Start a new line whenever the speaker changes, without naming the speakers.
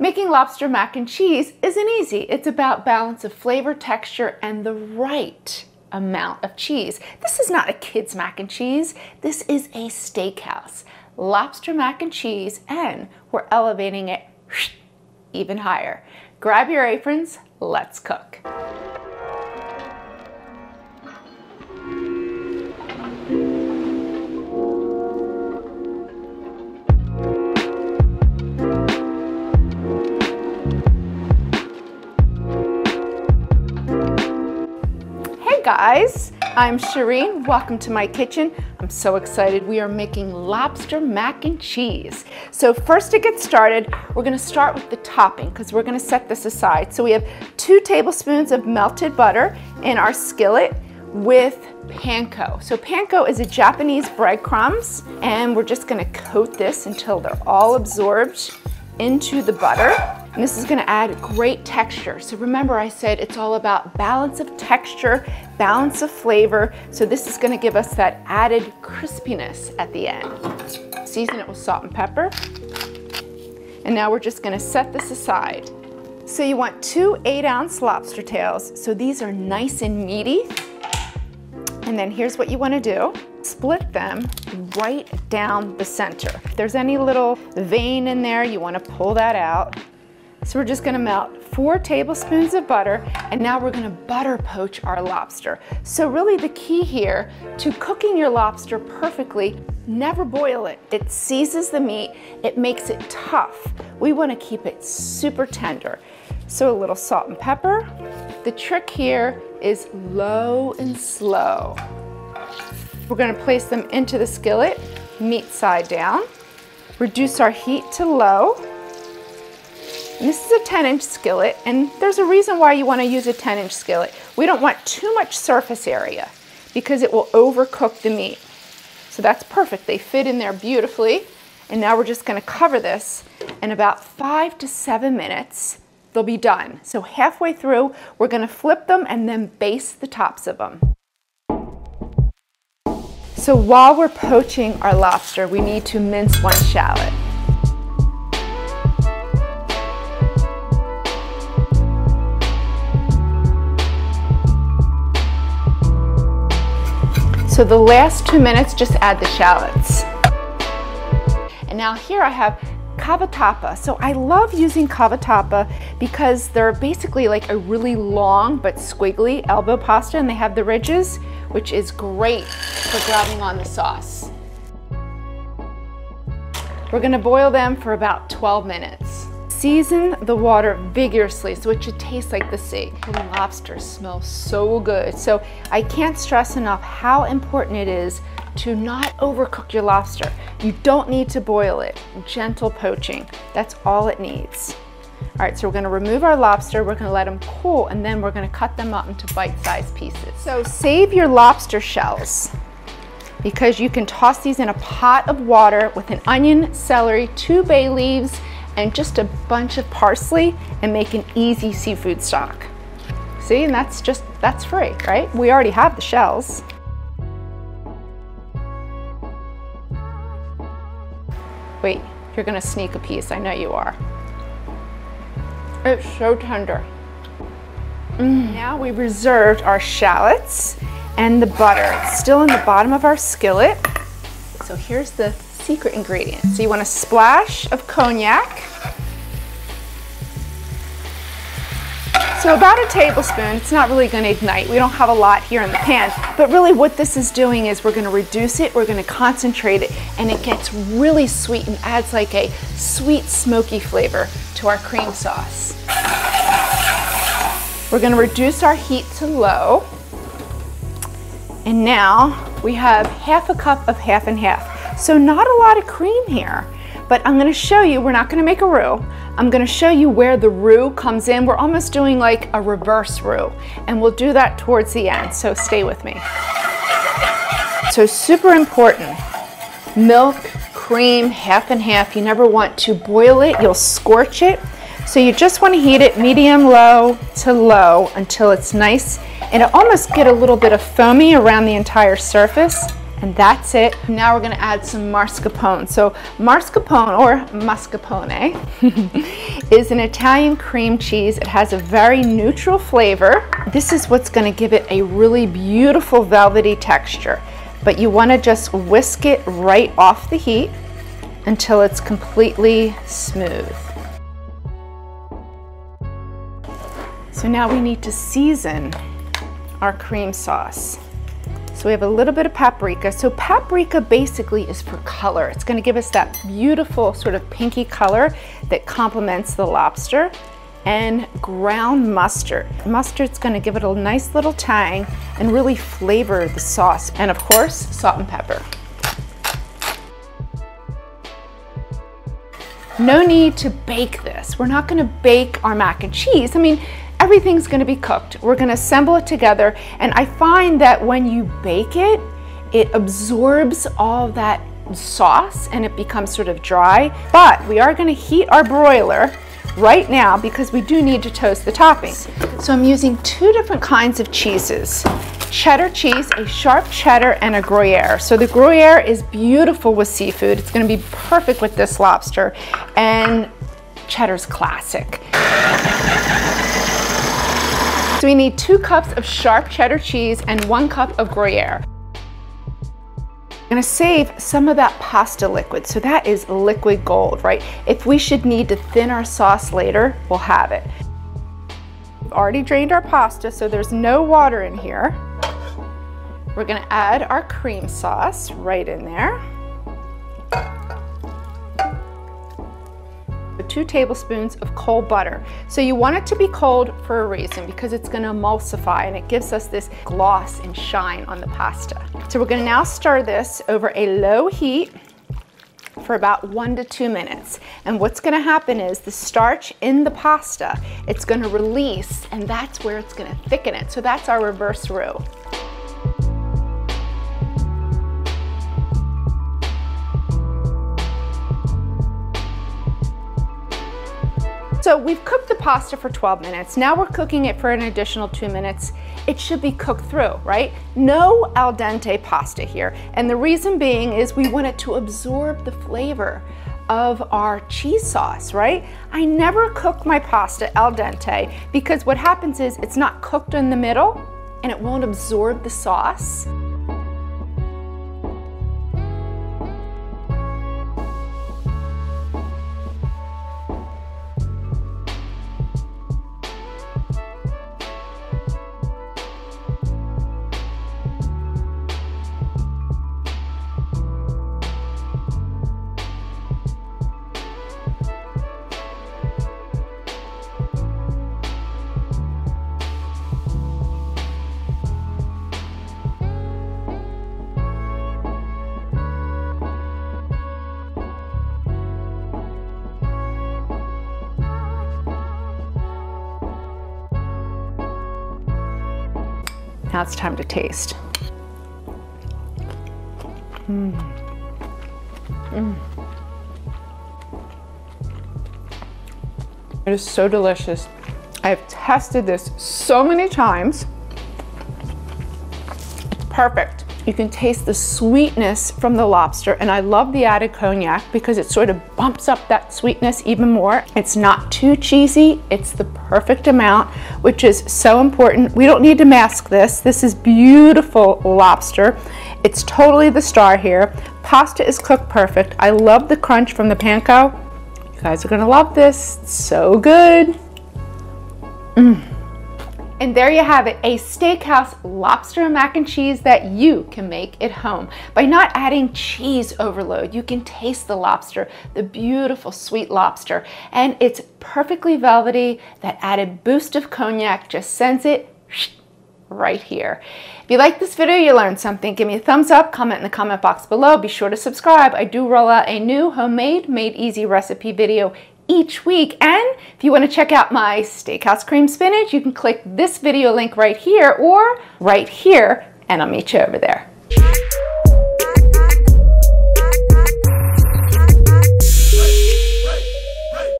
Making lobster mac and cheese isn't easy. It's about balance of flavor, texture, and the right amount of cheese. This is not a kid's mac and cheese. This is a steakhouse. Lobster mac and cheese, and we're elevating it even higher. Grab your aprons, let's cook. Hey guys, I'm Shereen. Welcome to my kitchen. I'm so excited. We are making lobster mac and cheese. So first to get started, we're going to start with the topping because we're going to set this aside. So we have 2 tablespoons of melted butter in our skillet with panko. So panko is a Japanese breadcrumbs, and we're just going to coat this until they're all absorbed into the butter. And this is going to add great texture. So remember, I said it's all about balance of texture, balance of flavor. So this is going to give us that added crispiness at the end. Season it with salt and pepper. And now we're just going to set this aside. So you want 2 8-ounce lobster tails. So these are nice and meaty. And then here's what you want to do. Split them right down the center. If there's any little vein in there, you want to pull that out. So we're just going to melt 4 tablespoons of butter, and now we're going to butter poach our lobster. So really the key here to cooking your lobster perfectly, never boil it. It seizes the meat, it makes it tough. We want to keep it super tender. So a little salt and pepper. The trick here is low and slow. We're going to place them into the skillet, meat side down. Reduce our heat to low. And this is a 10-inch skillet, and there's a reason why you want to use a 10-inch skillet. We don't want too much surface area because it will overcook the meat. So that's perfect. They fit in there beautifully. And now we're just going to cover this, in about 5 to 7 minutes, they'll be done. So halfway through, we're going to flip them and then baste the tops of them. So while we're poaching our lobster, we need to mince 1 shallot. So the last 2 minutes, just add the shallots. And now here I have cavatappi. So I love using cavatappi because they're basically like a really long but squiggly elbow pasta, and they have the ridges, which is great for grabbing on the sauce. We're going to boil them for about 12 minutes. Season the water vigorously so it should taste like the sea. The lobster smells so good. So I can't stress enough how important it is to not overcook your lobster. You don't need to boil it. Gentle poaching. That's all it needs. All right, so we're going to remove our lobster. We're going to let them cool, and then we're going to cut them up into bite-sized pieces. So save your lobster shells because you can toss these in a pot of water with an onion, celery, 2 bay leaves, and just a bunch of parsley, and make an easy seafood stock. See, and that's free, right? We already have the shells. Wait, you're gonna sneak a piece, I know you are. It's so tender. Now we reserved our shallots and the butter. It's still in the bottom of our skillet. So here's the secret ingredient. So you want a splash of cognac. So about a tablespoon. It's not really going to ignite. We don't have a lot here in the pan, but really what this is doing is we're going to reduce it, we're going to concentrate it, and it gets really sweet and adds like a sweet smoky flavor to our cream sauce. We're going to reduce our heat to low, and now we have half a cup of half and half. So not a lot of cream here, but I'm going to show you, we're not going to make a roux. I'm going to show you where the roux comes in. We're almost doing like a reverse roux, and we'll do that towards the end, so stay with me. So super important, milk, cream, half and half. You never want to boil it, you'll scorch it. So you just want to heat it medium low to low until it's nice, and it'll almost get a little bit of foamy around the entire surface. And that's it. Now we're gonna add some mascarpone. So mascarpone, or mascarpone, is an Italian cream cheese. It has a very neutral flavor. This is what's gonna give it a really beautiful velvety texture. But you wanna just whisk it right off the heat until it's completely smooth. So now we need to season our cream sauce. So we have a little bit of paprika. So paprika basically is for color. It's gonna give us that beautiful sort of pinky color that complements the lobster. And ground mustard. Mustard's gonna give it a nice little tang and really flavor the sauce. And of course, salt and pepper. No need to bake this. We're not gonna bake our mac and cheese. I mean, everything's gonna be cooked. We're gonna assemble it together, and I find that when you bake it, it absorbs all that sauce and it becomes sort of dry. But we are gonna heat our broiler right now because we do need to toast the topping. So I'm using two different kinds of cheeses. Cheddar cheese, a sharp cheddar, and a Gruyere. So the Gruyere is beautiful with seafood. It's gonna be perfect with this lobster, and cheddar's classic. So we need 2 cups of sharp cheddar cheese and 1 cup of Gruyere. I'm gonna save some of that pasta liquid. So that is liquid gold, right? If we should need to thin our sauce later, we'll have it. We've already drained our pasta, so there's no water in here. We're gonna add our cream sauce right in there. 2 tablespoons of cold butter. So you want it to be cold for a reason, because it's going to emulsify and it gives us this gloss and shine on the pasta. So we're going to now stir this over a low heat for about 1 to 2 minutes. And what's going to happen is the starch in the pasta, it's going to release, and that's where it's going to thicken it. So that's our reverse roux. So we've cooked the pasta for 12 minutes. Now we're cooking it for an additional 2 minutes. It should be cooked through, right? No al dente pasta here. And the reason being is we want it to absorb the flavor of our cheese sauce, right? I never cook my pasta al dente because what happens is it's not cooked in the middle and it won't absorb the sauce. Now it's time to taste. It is so delicious. I have tested this so many times. Perfect. You can taste the sweetness from the lobster, and I love the added cognac because it sort of bumps up that sweetness even more. It's not too cheesy, it's the perfect amount, which is so important. We don't need to mask this. This is beautiful lobster. It's totally the star here. Pasta is cooked perfect. I love the crunch from the panko. You guys are gonna love this. It's so good. And there you have it, a steakhouse lobster mac and cheese that you can make at home. By not adding cheese overload, you can taste the lobster, the beautiful sweet lobster, and it's perfectly velvety. That added boost of cognac just sends it right here. If you like this video, you learned something, give me a thumbs up, comment in the comment box below. Be sure to subscribe. I do roll out a new homemade, made easy recipe video each week. And if you want to check out my steakhouse cream spinach, you can click this video link right here or right here, and I'll meet you over there.